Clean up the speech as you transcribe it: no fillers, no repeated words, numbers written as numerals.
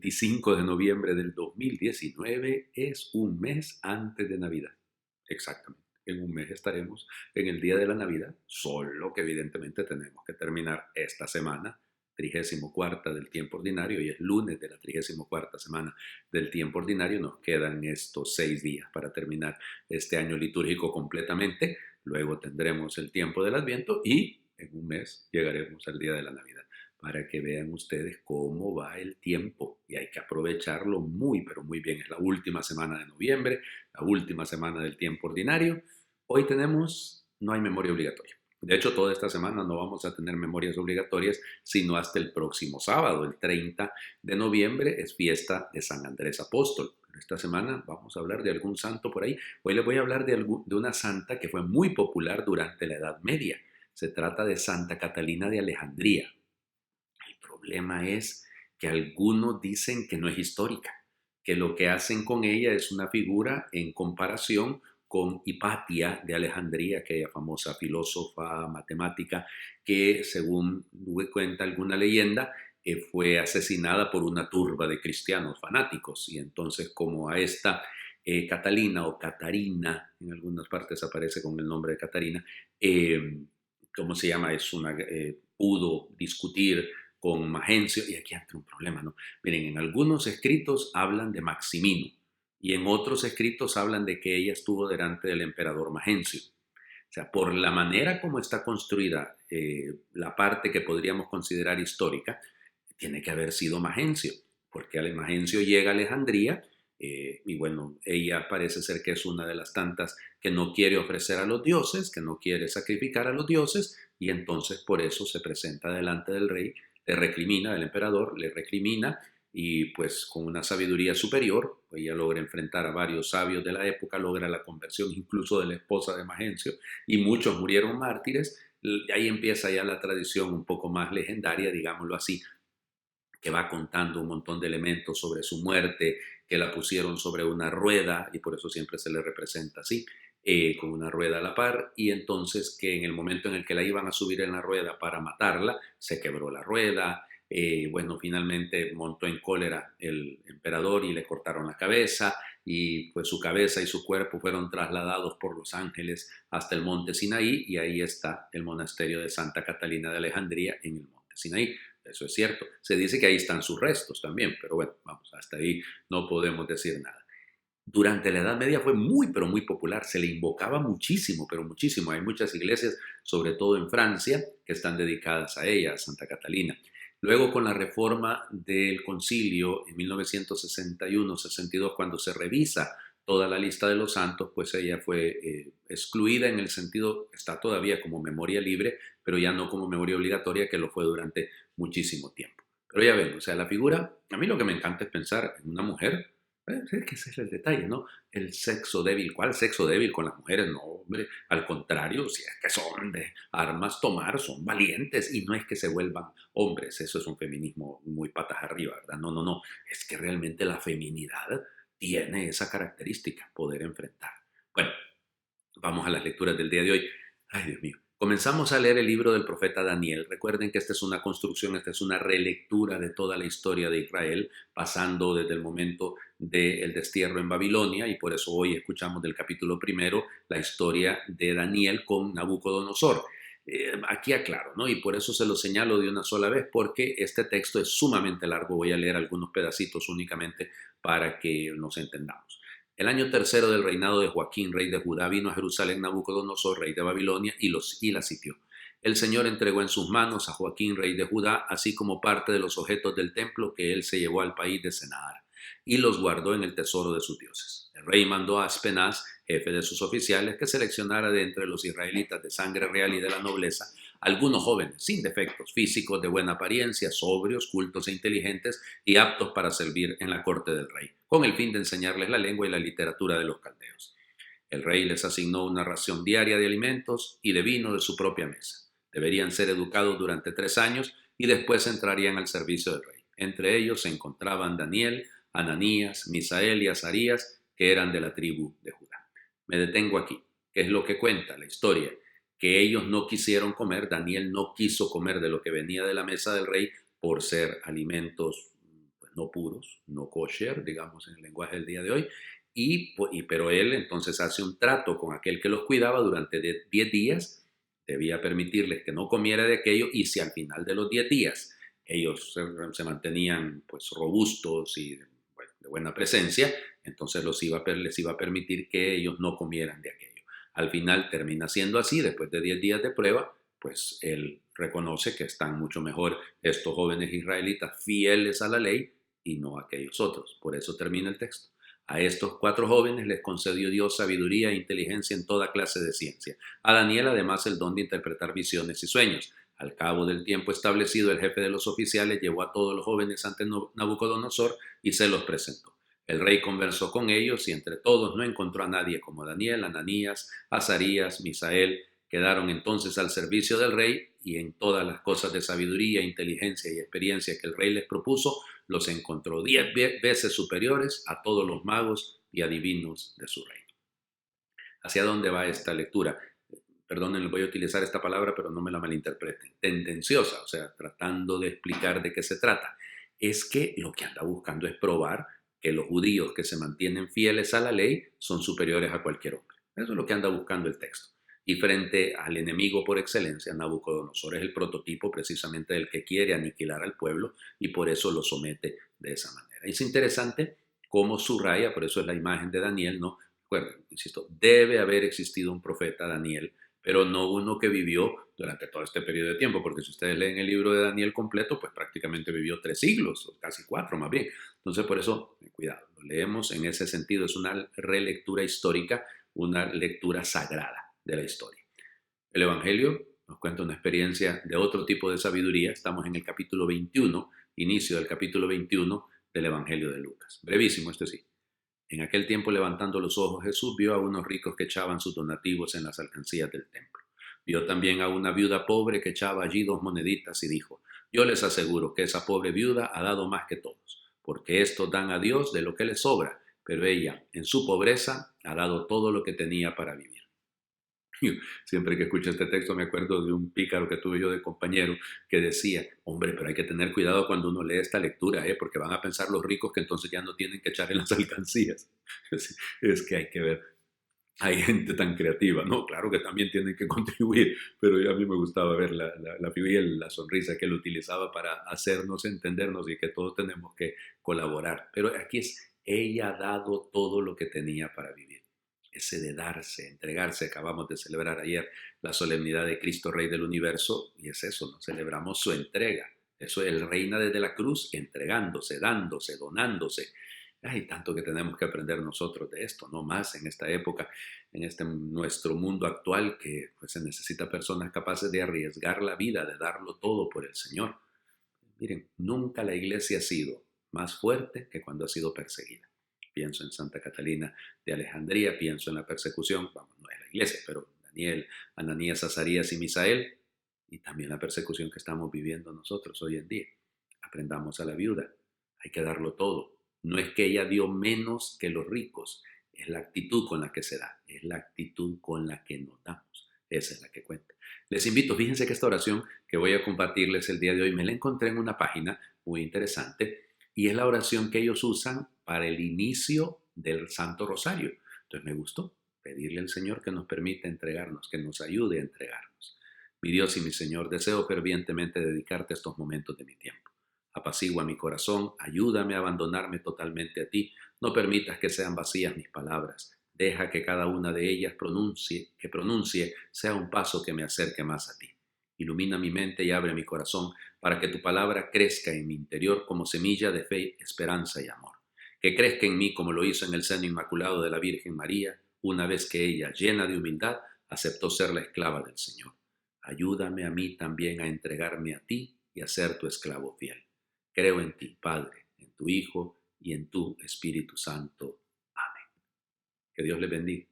25 de noviembre del 2019 es un mes antes de Navidad. Exactamente. En un mes estaremos en el día de la Navidad, solo que evidentemente tenemos que terminar esta semana, 34ª del tiempo ordinario, y es lunes de la 34ª semana del tiempo ordinario. Nos quedan estos 6 días para terminar este año litúrgico completamente. Luego tendremos el tiempo del Adviento y en un mes llegaremos al día de la Navidad, para que vean ustedes cómo va el tiempo y hay que aprovecharlo muy, pero muy bien. Es la última semana de noviembre, la última semana del tiempo ordinario. Hoy no hay memoria obligatoria. De hecho, toda esta semana no vamos a tener memorias obligatorias, sino hasta el próximo sábado, el 30 de noviembre, es fiesta de San Andrés Apóstol. Pero esta semana vamos a hablar de algún santo por ahí. Hoy les voy a hablar de una santa que fue muy popular durante la Edad Media. Se trata de Santa Catalina de Alejandría. El problema es que algunos dicen que no es histórica, que lo que hacen con ella es una figura en comparación con Hipatia de Alejandría, aquella famosa filósofa matemática que, según cuenta alguna leyenda, fue asesinada por una turba de cristianos fanáticos. Y entonces, como a esta Catalina o Catarina, en algunas partes aparece con el nombre de Catarina, ¿cómo se llama? Pudo discutir con Magencio, y aquí entra un problema, ¿no? Miren, en algunos escritos hablan de Maximino, y en otros escritos hablan de que ella estuvo delante del emperador Magencio. O sea, por la manera como está construida la parte que podríamos considerar histórica, tiene que haber sido Magencio, porque Magencio llega a Alejandría, y bueno, ella parece ser que es una de las tantas que no quiere ofrecer a los dioses, que no quiere sacrificar a los dioses, y entonces por eso se presenta delante del rey, le recrimina, el emperador le recrimina, y pues con una sabiduría superior, ella logra enfrentar a varios sabios de la época, logra la conversión incluso de la esposa de Magencio, y muchos murieron mártires. Ahí empieza ya la tradición un poco más legendaria, digámoslo así, que va contando un montón de elementos sobre su muerte, que la pusieron sobre una rueda, y por eso siempre se le representa así, con una rueda a la par, y entonces que en el momento en el que la iban a subir en la rueda para matarla, se quebró la rueda. Bueno, finalmente montó en cólera el emperador y le cortaron la cabeza, y pues su cabeza y su cuerpo fueron trasladados por los ángeles hasta el monte Sinaí, y ahí está el monasterio de Santa Catalina de Alejandría en el monte Sinaí. Eso es cierto. Se dice que ahí están sus restos también, pero bueno, vamos, hasta ahí no podemos decir nada. Durante la Edad Media fue muy, pero muy popular. Se le invocaba muchísimo, pero muchísimo. Hay muchas iglesias, sobre todo en Francia, que están dedicadas a ella, a Santa Catalina. Luego, con la reforma del concilio en 1961-62, cuando se revisa toda la lista de los santos, pues ella fue excluida en el sentido, está todavía como memoria libre, pero ya no como memoria obligatoria, que lo fue durante muchísimo tiempo. Pero ya ven, o sea, la figura, a mí lo que me encanta es pensar en una mujer. Es que ese es el detalle, ¿no? El sexo débil. ¿Cuál sexo débil con las mujeres? No, hombre, al contrario, si es que son de armas tomar, son valientes, y no es que se vuelvan hombres. Eso es un feminismo muy patas arriba, ¿verdad? No, no, no. Es que realmente la feminidad tiene esa característica, poder enfrentar. Bueno, vamos a las lecturas del día de hoy. Ay, Dios mío. Comenzamos a leer el libro del profeta Daniel. Recuerden que esta es una construcción, esta es una relectura de toda la historia de Israel, pasando desde el momento del destierro en Babilonia, y por eso hoy escuchamos del capítulo primero la historia de Daniel con Nabucodonosor. Aquí aclaro, ¿no? Y por eso se lo señalo de una sola vez, porque este texto es sumamente largo. Voy a leer algunos pedacitos únicamente para que nos entendamos. El año tercero del reinado de Joaquín, rey de Judá, vino a Jerusalén Nabucodonosor, rey de Babilonia, y la sitió. El Señor entregó en sus manos a Joaquín, rey de Judá, así como parte de los objetos del templo que él se llevó al país de Sennaar, y los guardó en el tesoro de sus dioses. El rey mandó a Aspenaz, jefe de sus oficiales, que seleccionara de entre los israelitas de sangre real y de la nobleza algunos jóvenes sin defectos físicos, de buena apariencia, sobrios, cultos e inteligentes, y aptos para servir en la corte del rey, con el fin de enseñarles la lengua y la literatura de los caldeos. El rey les asignó una ración diaria de alimentos y de vino de su propia mesa. Deberían ser educados durante 3 años y después entrarían al servicio del rey. Entre ellos se encontraban Daniel, Ananías, Misael y Azarías, que eran de la tribu de Judá. Me detengo aquí. ¿Qué es lo que cuenta la historia? Que ellos no quisieron comer, Daniel no quiso comer de lo que venía de la mesa del rey por ser alimentos no puros, no kosher, digamos en el lenguaje del día de hoy, pero él entonces hace un trato con aquel que los cuidaba durante 10 días, debía permitirles que no comiera de aquello, y si al final de los 10 días ellos se mantenían pues robustos y bueno, de buena presencia, entonces les iba a permitir que ellos no comieran de aquello. Al final termina siendo así, después de 10 días de prueba, pues él reconoce que están mucho mejor estos jóvenes israelitas fieles a la ley y no aquellos otros. Por eso termina el texto. A estos 4 jóvenes les concedió Dios sabiduría e inteligencia en toda clase de ciencia. A Daniel además el don de interpretar visiones y sueños. Al cabo del tiempo establecido, el jefe de los oficiales llevó a todos los jóvenes ante Nabucodonosor y se los presentó. El rey conversó con ellos y entre todos no encontró a nadie como Daniel, Ananías, Azarías, Misael. Quedaron entonces al servicio del rey y en todas las cosas de sabiduría, inteligencia y experiencia que el rey les propuso, los encontró 10 veces superiores a todos los magos y adivinos de su reino. ¿Hacia dónde va esta lectura? Perdonen, voy a utilizar esta palabra, pero no me la malinterpreten. Tendenciosa, o sea, tratando de explicar de qué se trata. Es que lo que anda buscando es probar que los judíos que se mantienen fieles a la ley son superiores a cualquier hombre. Eso es lo que anda buscando el texto. Y frente al enemigo por excelencia, Nabucodonosor es el prototipo precisamente del que quiere aniquilar al pueblo y por eso lo somete de esa manera. Es interesante cómo subraya, por eso es la imagen de Daniel, ¿no? Recuerden, insisto, debe haber existido un profeta Daniel, pero no uno que vivió durante todo este periodo de tiempo, porque si ustedes leen el libro de Daniel completo, pues prácticamente vivió 3 siglos, o casi 4 más bien. Entonces, por eso, cuidado, lo leemos en ese sentido, es una relectura histórica, una lectura sagrada de la historia. El Evangelio nos cuenta una experiencia de otro tipo de sabiduría. Estamos en el capítulo 21, inicio del capítulo 21 del Evangelio de Lucas. Brevísimo, esto sí. En aquel tiempo, levantando los ojos, Jesús vio a unos ricos que echaban sus donativos en las alcancías del templo. Vio también a una viuda pobre que echaba allí 2 moneditas y dijo: yo les aseguro que esa pobre viuda ha dado más que todos, porque estos dan a Dios de lo que les sobra, pero ella, en su pobreza, ha dado todo lo que tenía para vivir. Siempre que escucho este texto me acuerdo de un pícaro que tuve yo de compañero que decía: hombre, pero hay que tener cuidado cuando uno lee esta lectura, porque van a pensar los ricos que entonces ya no tienen que echar en las alcancías. Es que hay que ver, hay gente tan creativa, ¿no? Claro que también tienen que contribuir, pero a mí me gustaba ver la figura y la sonrisa que él utilizaba para hacernos entendernos y que todos tenemos que colaborar. Pero aquí es: ella ha dado todo lo que tenía para vivir. Ese de darse, entregarse. Acabamos de celebrar ayer la solemnidad de Cristo Rey del Universo y es eso, ¿no? Celebramos su entrega. Eso, él reina desde la cruz, entregándose, dándose, donándose. Hay tanto que tenemos que aprender nosotros de esto, no más en esta época, en nuestro mundo actual, que pues, se necesita personas capaces de arriesgar la vida, de darlo todo por el Señor. Miren, nunca la iglesia ha sido más fuerte que cuando ha sido perseguida. Pienso en Santa Catalina de Alejandría, pienso en la persecución, vamos, no es la iglesia, pero Daniel, Ananías, Azarías y Misael, y también la persecución que estamos viviendo nosotros hoy en día. Aprendamos a la viuda, hay que darlo todo. No es que ella dio menos que los ricos, es la actitud con la que se da, es la actitud con la que nos damos, esa es la que cuenta. Les invito, fíjense que esta oración que voy a compartirles el día de hoy me la encontré en una página muy interesante y es la oración que ellos usan para el inicio del Santo Rosario. Entonces me gustó pedirle al Señor que nos permita entregarnos, que nos ayude a entregarnos. Mi Dios y mi Señor, deseo fervientemente dedicarte estos momentos de mi tiempo. Apacigua mi corazón, ayúdame a abandonarme totalmente a ti, no permitas que sean vacías mis palabras, deja que cada una de ellas pronuncie sea un paso que me acerque más a ti. Ilumina mi mente y abre mi corazón para que tu palabra crezca en mi interior como semilla de fe, esperanza y amor. Que crezca en mí como lo hizo en el seno inmaculado de la Virgen María, una vez que ella, llena de humildad, aceptó ser la esclava del Señor. Ayúdame a mí también a entregarme a ti y a ser tu esclavo fiel. Creo en ti, Padre, en tu Hijo y en tu Espíritu Santo. Amén. Que Dios les bendiga.